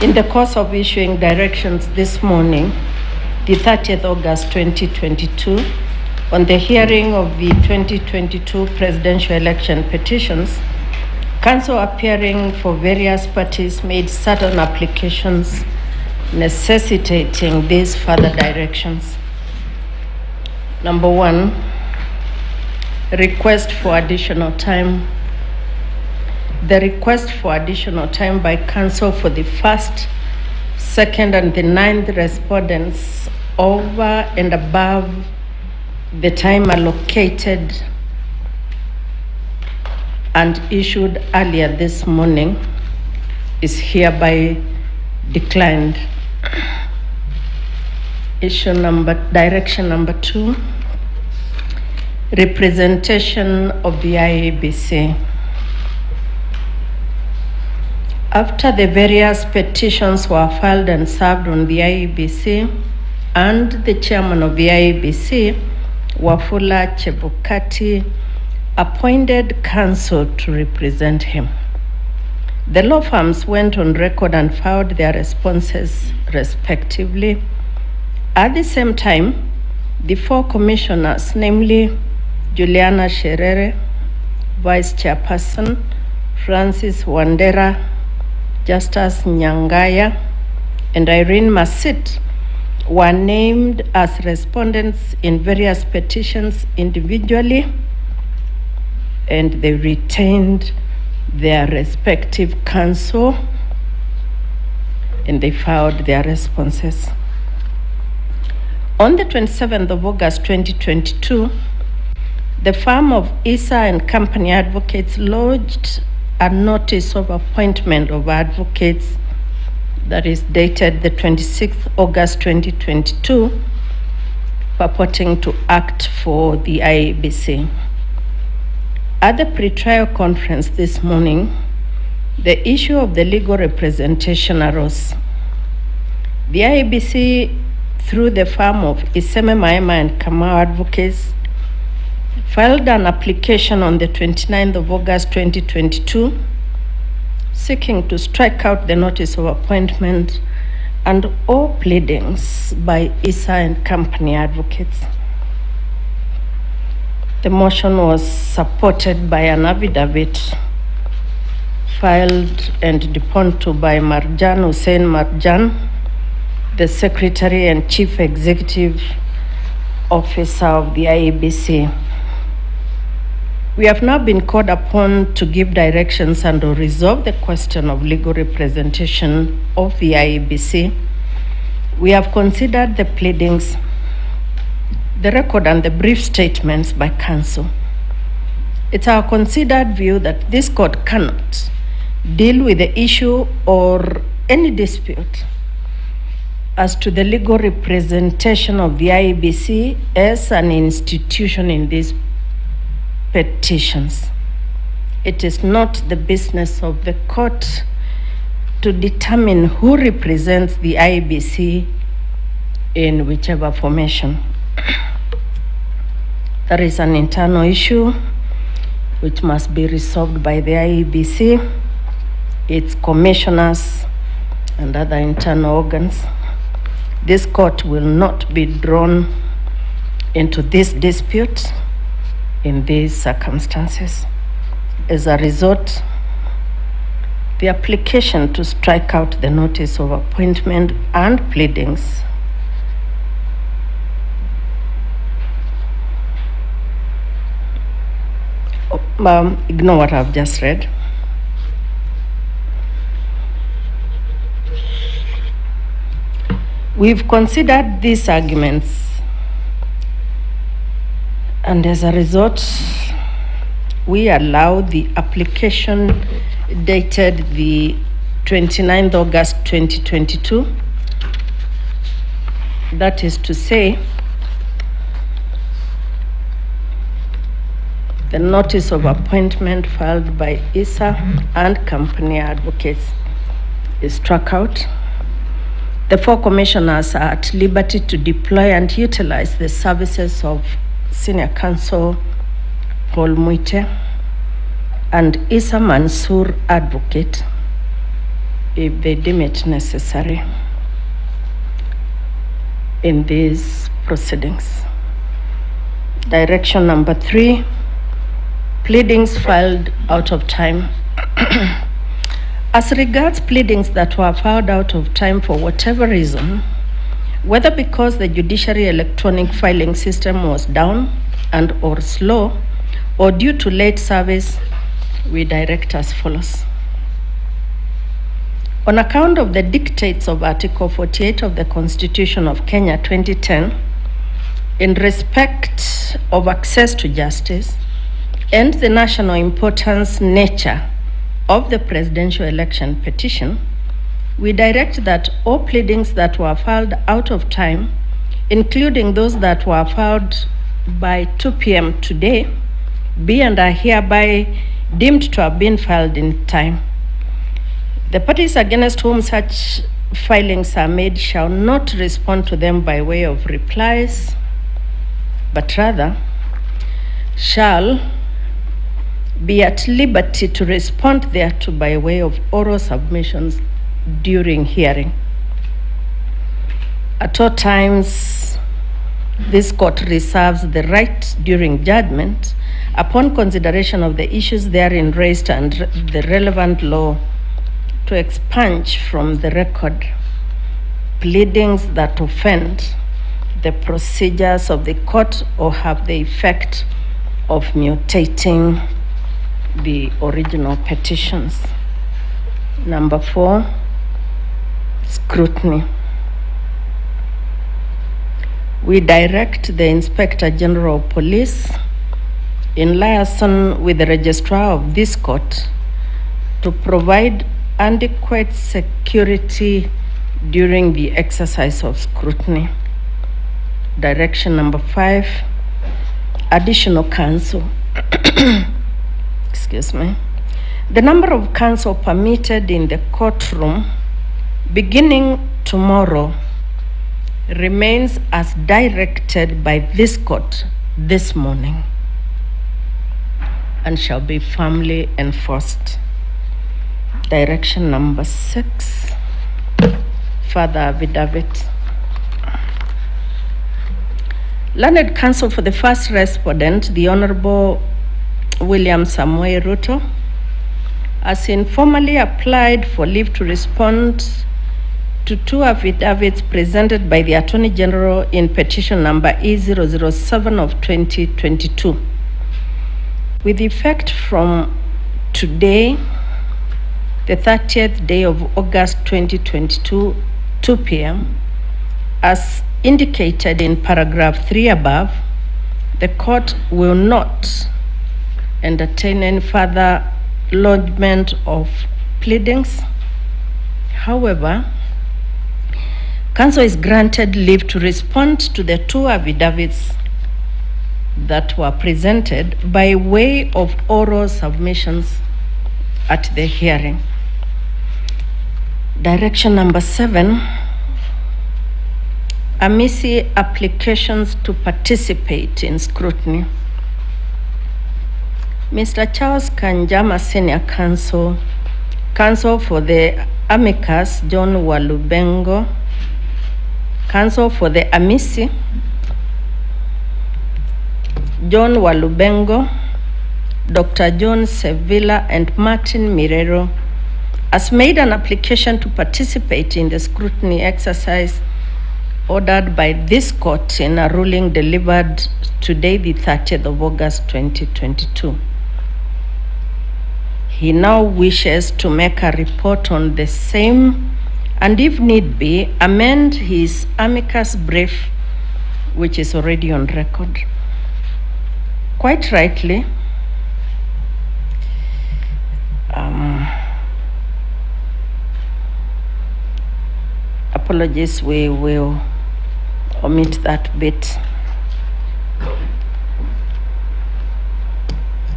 In the course of issuing directions this morning, the 30th August 2022, on the hearing of the 2022 presidential election petitions, Council appearing for various parties made certain applications necessitating these further directions. Number 1, request for additional time. The request for additional time by Council for the 1st, 2nd, and the 9th respondents over and above the time allocated and issued earlier this morning is hereby declined. Direction number 2, representation of the IEBC. After the various petitions were filed and served on the IEBC, and the chairman of the IEBC, Wafula Chebukati, appointed counsel to represent him. The law firms went on record and filed their responses respectively. At the same time, the 4 commissioners, namely Juliana Sherere, Vice Chairperson, Francis Wandera, Justus Nyangaya, and Irene Masit, were named as respondents in various petitions individually, and they retained their respective counsel and they filed their responses. On the 27th of August 2022, the firm of Issa and Company Advocates lodged a notice of appointment of advocates that is dated the 26th August 2022, purporting to act for the IEBC. At the pre-trial conference this morning, the issue of the legal representation arose. The IEBC, through the firm of Iseme Maema and Kamau Advocates, filed an application on the 29th of August 2022, seeking to strike out the notice of appointment and all pleadings by Issa and Company Advocates. The motion was supported by an affidavit filed and deponed to by Marjan Hussein Marjan, the Secretary and Chief Executive Officer of the IEBC. We have now been called upon to give directions and to resolve the question of legal representation of the IEBC. We have considered the pleadings, the record, and the brief statements by counsel. It's our considered view that this court cannot deal with the issue or any dispute as to the legal representation of the IEBC as an institution in these petitions. It is not the business of the court to determine who represents the IEBC in whichever formation. There is an internal issue which must be resolved by the IEBC, its commissioners, and other internal organs. This court will not be drawn into this dispute in these circumstances. As a result, the application to strike out the notice of appointment and pleadings ignore what I've just read. We've considered these arguments, and as a result, we allow the application dated the 29th August 2022, that is to say, the notice of appointment filed by Issa and Company Advocates is struck out. The 4 commissioners are at liberty to deploy and utilize the services of Senior Counsel Paul Muite and Issa Mansour Advocate if they deem it necessary in these proceedings. Direction number 3, pleadings filed out of time. As regards pleadings that were filed out of time for whatever reason, whether because the judiciary electronic filing system was down and or slow, or due to late service, we direct as follows. On account of the dictates of Article 48 of the Constitution of Kenya 2010, in respect of access to justice and the national importance nature of the presidential election petition, we direct that all pleadings that were filed out of time, including those that were filed by 2 p.m. today, be and are hereby deemed to have been filed in time. The parties against whom such filings are made shall not respond to them by way of replies, but rather shall be at liberty to respond thereto by way of oral submissions during hearing. At all times, this court reserves the right during judgment, upon consideration of the issues therein raised and the relevant law, to expunge from the record pleadings that offend the procedures of the court or have the effect of mutating the original petitions. Number 4, scrutiny. We direct the Inspector General of Police, in liaison with the Registrar of this court, to provide adequate security during the exercise of scrutiny. Direction number 5, additional counsel. Excuse me. The number of counsel permitted in the courtroom beginning tomorrow remains as directed by this court this morning and shall be firmly enforced. Direction number 6, further affidavit. Learned counsel for the first respondent, the Honorable William Samuel Ruto, has informally applied for leave to respond to 2 affidavits presented by the Attorney General in petition number E007 of 2022. With effect from today, the 30th day of August 2022, 2 p.m., as indicated in paragraph 3 above, the court will not entertain any further lodgement of pleadings. However, counsel is granted leave to respond to the 2 affidavits that were presented by way of oral submissions at the hearing. Direction number 7, amici applications to participate in scrutiny. Mr. Charles Kanjama, Senior Counsel, Counsel for the amicus John Walubengo, Counsel for the amici John Walubengo, Dr. John Sevilla and Martin Mirero, has made an application to participate in the scrutiny exercise ordered by this court in a ruling delivered today, the 30th of August 2022. He now wishes to make a report on the same and, if need be, amend his amicus brief, which is already on record. Quite rightly, apologies, we will omit that bit.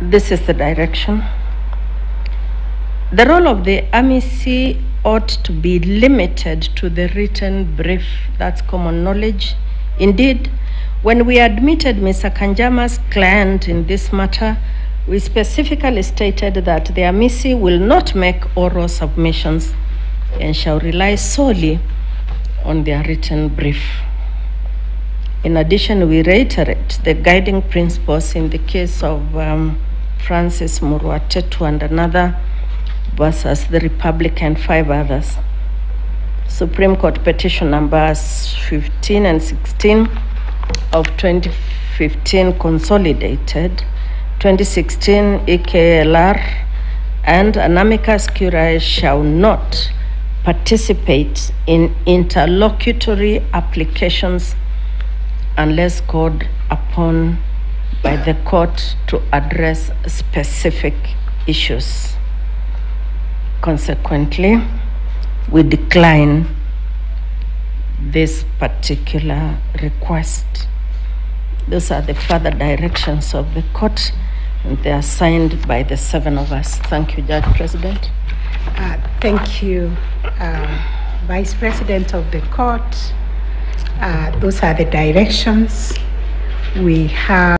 This is the direction. The role of the amici ought to be limited to the written brief. That's common knowledge. Indeed, when we admitted Mr. Kanjama's client in this matter, we specifically stated that the amici will not make oral submissions and shall rely solely on their written brief. In addition, we reiterate the guiding principles in the case of Francis Murwatetu and another versus the Republic and 5 others. Supreme Court petition numbers 15 and 16 of 2015 consolidated, 2016 EKLR, and an amicus curiae shall not participate in interlocutory applications unless called upon by the court to address specific issues. Consequently, we decline this particular request. Those are the further directions of the court, and they are signed by the 7 of us. Thank you, Judge President. Thank you, Vice President of the court. Those are the directions. We have